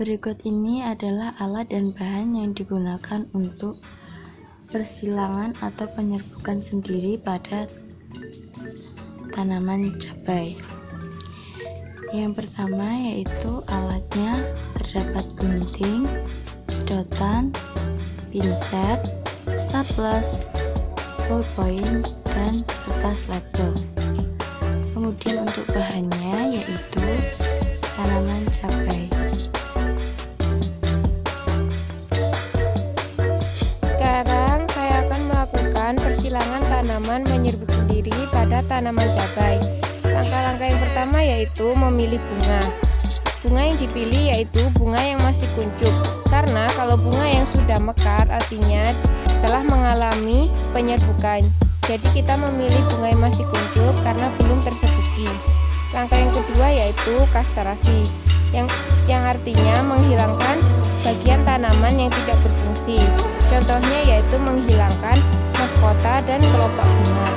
Berikut ini adalah alat dan bahan yang digunakan untuk persilangan atau penyerbukan sendiri pada tanaman cabai. Yang pertama yaitu alatnya terdapat gunting, sedotan, pinset, staples, ballpoint, dan kertas label. Kemudian untuk bahannya yaitu tanaman cabai. Sekarang saya akan melakukan persilangan tanaman menyerbuk sendiri pada tanaman cabai. Langkah-langkah yang pertama yaitu memilih bunga. Bunga yang dipilih yaitu bunga yang masih kuncup, karena kalau bunga yang sudah mekar artinya telah mengalami penyerbukan. Jadi kita memilih bunga yang masih kuncup karena belum terserbuki. Langkah yang kedua yaitu kastrasi, yang artinya menghilangkan bagian tanaman yang tidak berfungsi. Contohnya yaitu menghilangkan mahkota dan kelopak bunga.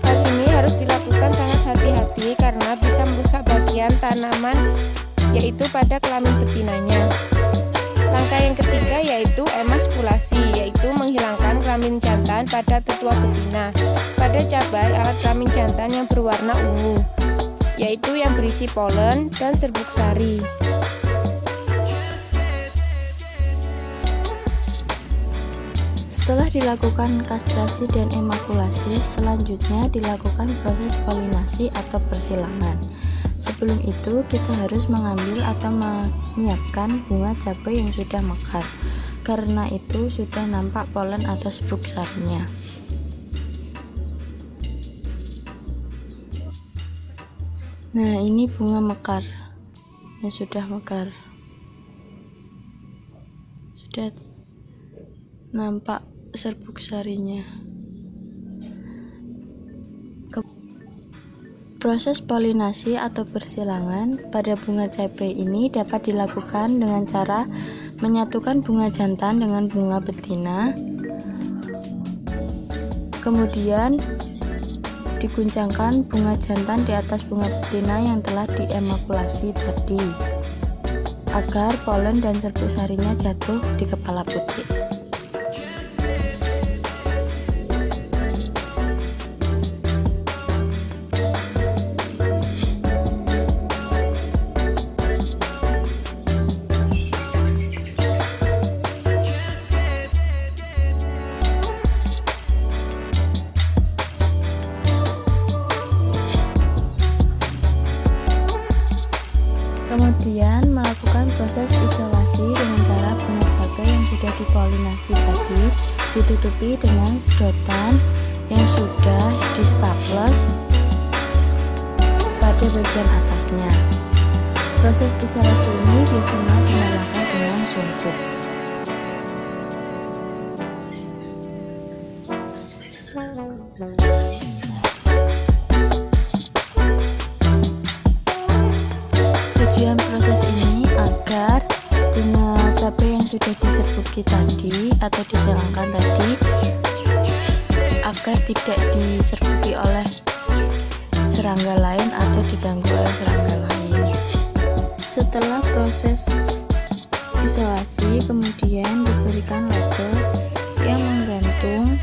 Hal ini harus dilakukan sangat hati-hati karena bisa merusak bagian tanaman yaitu pada kelamin betinanya. Langkah yang ketiga yaitu emaskulasi, yaitu menghilangkan kelamin jantan pada tetua betina. Pada cabai, alat kelamin jantan yang berwarna ungu, yaitu yang berisi polen dan serbuk sari. Setelah dilakukan kastrasi dan emakulasi, selanjutnya dilakukan proses polinasi atau persilangan. Sebelum itu, kita harus mengambil atau menyiapkan bunga cabai yang sudah mekar. Karena itu, sudah nampak polen atau serbuk sarinya. Nah, ini bunga mekar yang sudah mekar. Sudah nampak serbuk sarinya. Proses polinasi atau persilangan pada bunga cabai ini dapat dilakukan dengan cara menyatukan bunga jantan dengan bunga betina, kemudian diguncangkan bunga jantan di atas bunga betina yang telah diemakulasi tadi, agar polen dan serbuk sarinya jatuh di kepala putik. Kemudian melakukan proses isolasi dengan cara bunga cabai yang sudah dipolinasi tadi ditutupi dengan sedotan yang sudah di staples pada bagian atasnya. Proses isolasi ini biasanya dilakukan dengan sumpuk. Tujuan proses ini agar bunga cabai yang sudah diserbuki tadi atau disilangkan tadi agar tidak diserbuki oleh serangga lain atau diganggu oleh serangga lain. Setelah proses isolasi, kemudian diberikan label yang menggantung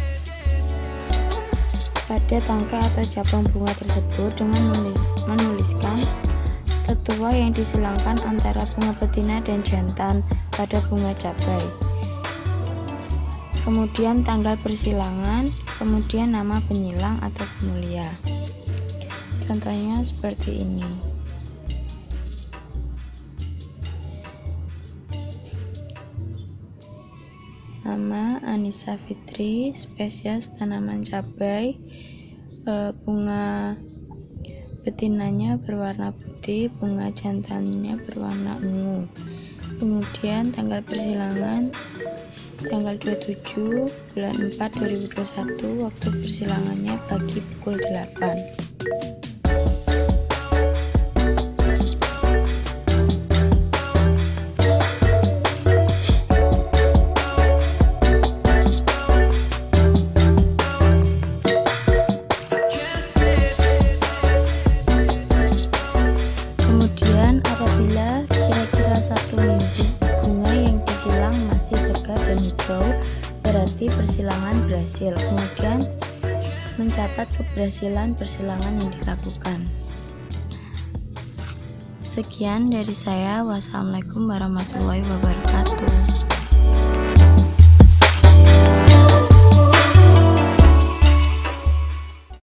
pada tangkai atau cabang bunga tersebut dengan menuliskan tetua yang disilangkan antara bunga betina dan jantan pada bunga cabai, kemudian tanggal persilangan, kemudian nama penyilang atau pemulia. Contohnya seperti ini. Nama Anissa Fitri, spesies tanaman cabai, bunga betinanya berwarna putih, bunga jantannya berwarna ungu. Kemudian tanggal persilangan tanggal 27 bulan 4 2021, waktu persilangannya pagi pukul 8. persilangan berhasil, kemudian mencatat keberhasilan persilangan yang dilakukan. Sekian dari saya. Wassalamualaikum warahmatullahi wabarakatuh.